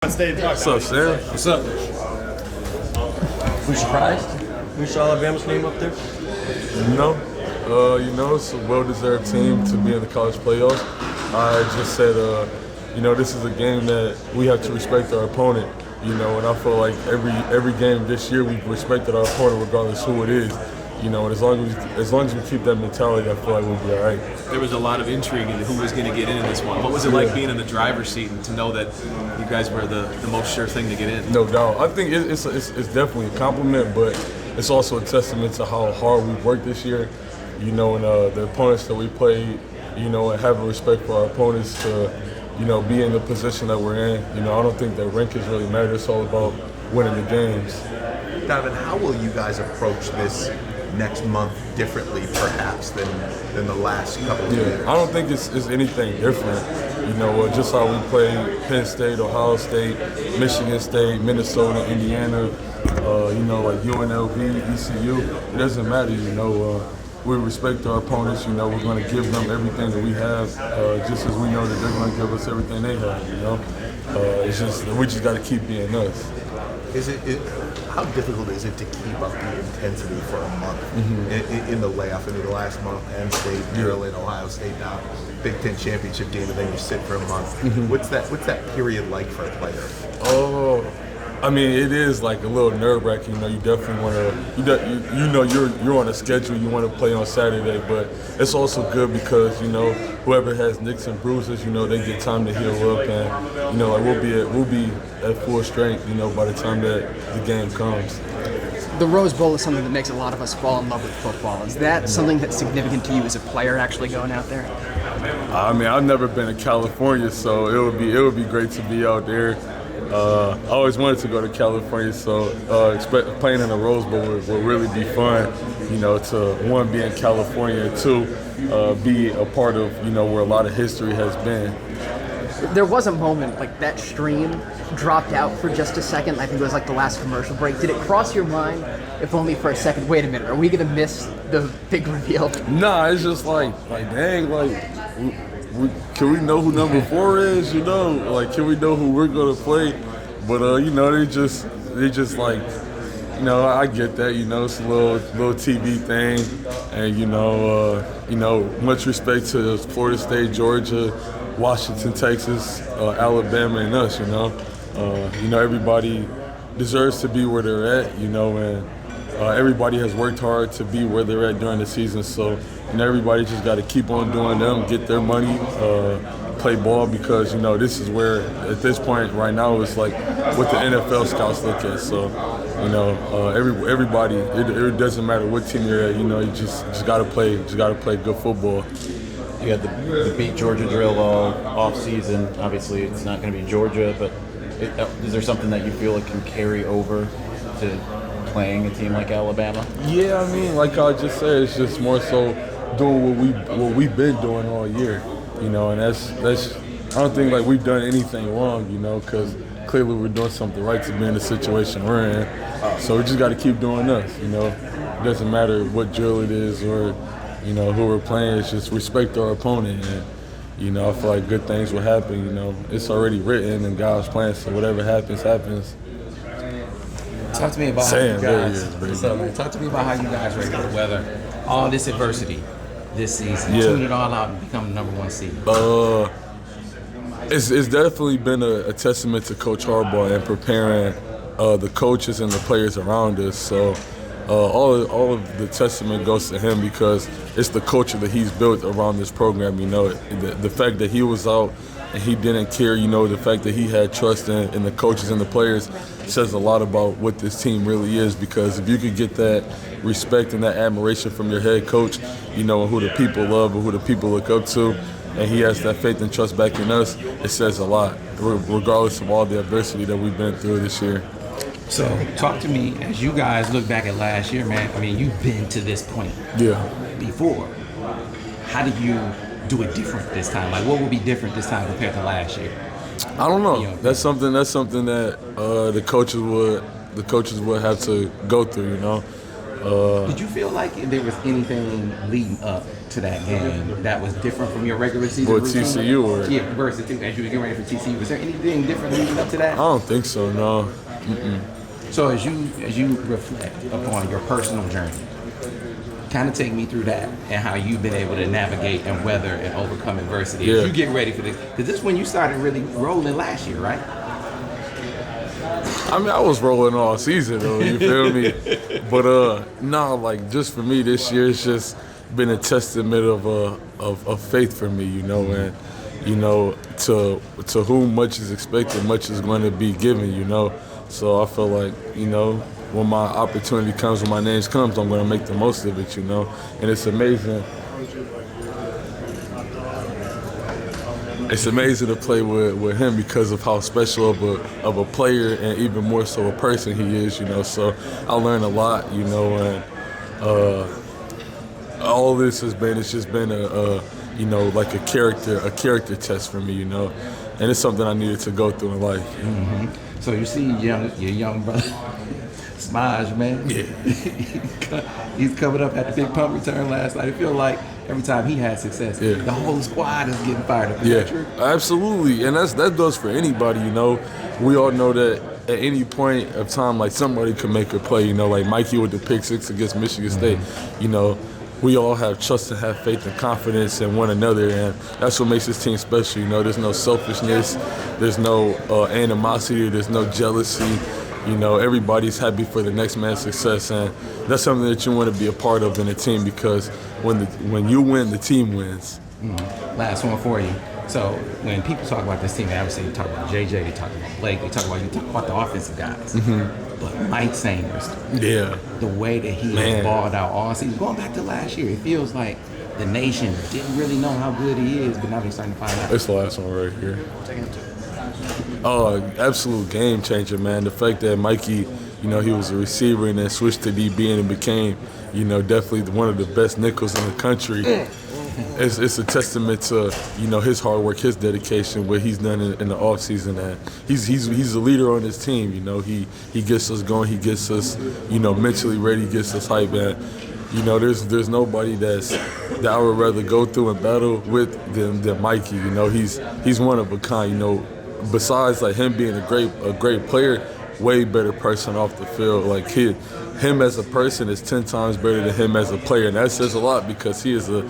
What's up, Sam? What's up? We surprised? We saw Alabama's name up there. It's a well-deserved team to be in the college playoffs. I just said, this is a game that we have to respect our opponent. And I feel like every game this year we've respected our opponent regardless who it is. And as long as we keep that mentality, I feel like we'll be all right. There was a lot of intrigue into who was going to get in this one. What was it like being in the driver's seat and to know that you guys were the most sure thing to get in? No doubt. I think it's definitely a compliment, but it's also a testament to how hard we've worked this year. And the opponents that we play, and have a respect for our opponents to, be in the position that we're in. I don't think that rankings really matter. It's all about winning the games. Donovan, how will you guys approach this next month differently, perhaps, than the last couple of years? I don't think it's anything different. Just how we play Penn State, Ohio State, Michigan State, Minnesota, Indiana, like UNLV, ECU. It doesn't matter, we respect our opponents, we're going to give them everything that we have, just as we know that they're going to give us everything they have, we just got to keep being us. How difficult is it to keep up the intensity for a month in the layoff? The last month, Penn State, Maryland, Ohio State, now Big Ten championship game, and then you sit for a month. What's that period like for a player? It is like a little nerve-wracking. You definitely want to. You're on a schedule. You want to play on Saturday, but it's also good because whoever has nicks and bruises, they get time to heal up, and we'll be at full strength. By the time that the game comes. The Rose Bowl is something that makes a lot of us fall in love with football. Is that something that's significant to you as a player, actually going out there? I've never been to California, so it would be great to be out there. I always wanted to go to California, so playing in the Rose Bowl will really be fun. To one, be in California, and two, be a part of where a lot of history has been. There was a moment like that stream dropped out for just a second. I think it was like the last commercial break. Did it cross your mind, if only for a second? Wait a minute, are we gonna miss the big reveal? Nah, it's just like dang, can we know who number 4 is? Can we know who we're gonna play? But they just I get that. It's a little TV thing, and much respect to Florida State, Georgia, Washington, Texas, Alabama, and us. Everybody deserves to be where they're at. And everybody has worked hard to be where they're at during the season. So everybody just got to keep on doing them, get their money, play ball, because this is where at this point right now it's like what the NFL scouts look at. So everybody, it doesn't matter what team you're at. You just got to play good football. You got the beat Georgia drill all off season. Obviously, it's not going to be Georgia, but is there something that you feel like can carry over to playing a team like Alabama? Yeah, like I just said, it's just more so doing what we've been doing all year, and that's I don't think like we've done anything wrong, because clearly we're doing something right to be in the situation we're in. So we just got to keep doing us, It doesn't matter what drill it is or who we're playing. It's just respect our opponent, and I feel like good things will happen. It's already written in God's plan, so whatever happens, happens. Talk to me about how you guys. Talk to me about how you guys were able to weather all this adversity this season, tune it all out, and become the number 1 seed. It's definitely been a testament to Coach Harbaugh and preparing the coaches and the players around us. So all of the testament goes to him, because it's the culture that he's built around this program. The fact that he was out and he didn't care, the fact that he had trust in the coaches and the players says a lot about what this team really is, because if you could get that respect and that admiration from your head coach, and who the people love and who the people look up to, and he has that faith and trust back in us, it says a lot, regardless of all the adversity that we've been through this year. So talk to me, as you guys look back at last year, man, you've been to this point before. How did you do it different this time? What will be different this time compared to last year? I don't know. That's something that the coaches would have to go through. Did you feel like there was anything leading up to that game that was different from your regular season With routine? TCU or? Yeah, versus as you were getting ready for TCU. Was there anything different leading up to that? I don't think so, no. So as you reflect upon your personal journey, kind of take me through that and how you've been able to navigate and weather and overcome adversity as you get ready for this. Because this is when you started really rolling last year, right? I mean, I was rolling all season, though, you feel me? But, no, like, just for me this year, it's just been a testament of faith for me, you know, and, you know, to whom much is expected, much is going to be given, you know. So I feel like, you know, when my opportunity comes, when my name comes, I'm going to make the most of it, you know. And it's amazing. It's amazing to play with him because of how special of a player and even more so a person he is, you know. So I learned a lot, you know, and all this it's just been a you know, like a character test for me, you know. And it's something I needed to go through in life. Mm-hmm. So you see your young brother, Smaj, man. Yeah. He's coming up at the big punt return last night. I feel like every time he has success, the whole squad is getting fired up. Is that true? Absolutely. And that goes for anybody, you know. We all know that at any point of time, like, somebody could make a play, you know, like Mikey with the pick six against Michigan State, you know. We all have trust and have faith and confidence in one another, and that's what makes this team special. You know, there's no selfishness, there's no animosity, there's no jealousy. You know, everybody's happy for the next man's success, and that's something that you want to be a part of in a team because when you win, the team wins. Mm-hmm. Last one for you. So when people talk about this team, they obviously talk about JJ, they talk about Blake, they talk about the offensive guys. Mm-hmm. But Mike Sanders, the way that he has balled out all season, going back to last year, it feels like the nation didn't really know how good he is, but now they're starting to find out. It's the last one right here. Oh, absolute game changer, man. The fact that Mikey, you know, he was a receiver and then switched to DB and became, you know, definitely one of the best nickels in the country. It's a testament to, you know, his hard work, his dedication, what he's done in the offseason. And he's a leader on his team. You know, he gets us going, he gets us, you know, mentally ready, gets us hype. And, you know, there's nobody that I would rather go through and battle with than Mikey. You know, he's one of a kind. You know, besides like him being a great player, way better person off the field. Like him as a person is 10 times better than him as a player, and that says a lot because he is a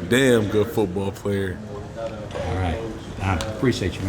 damn good football player. All right, I appreciate you, man.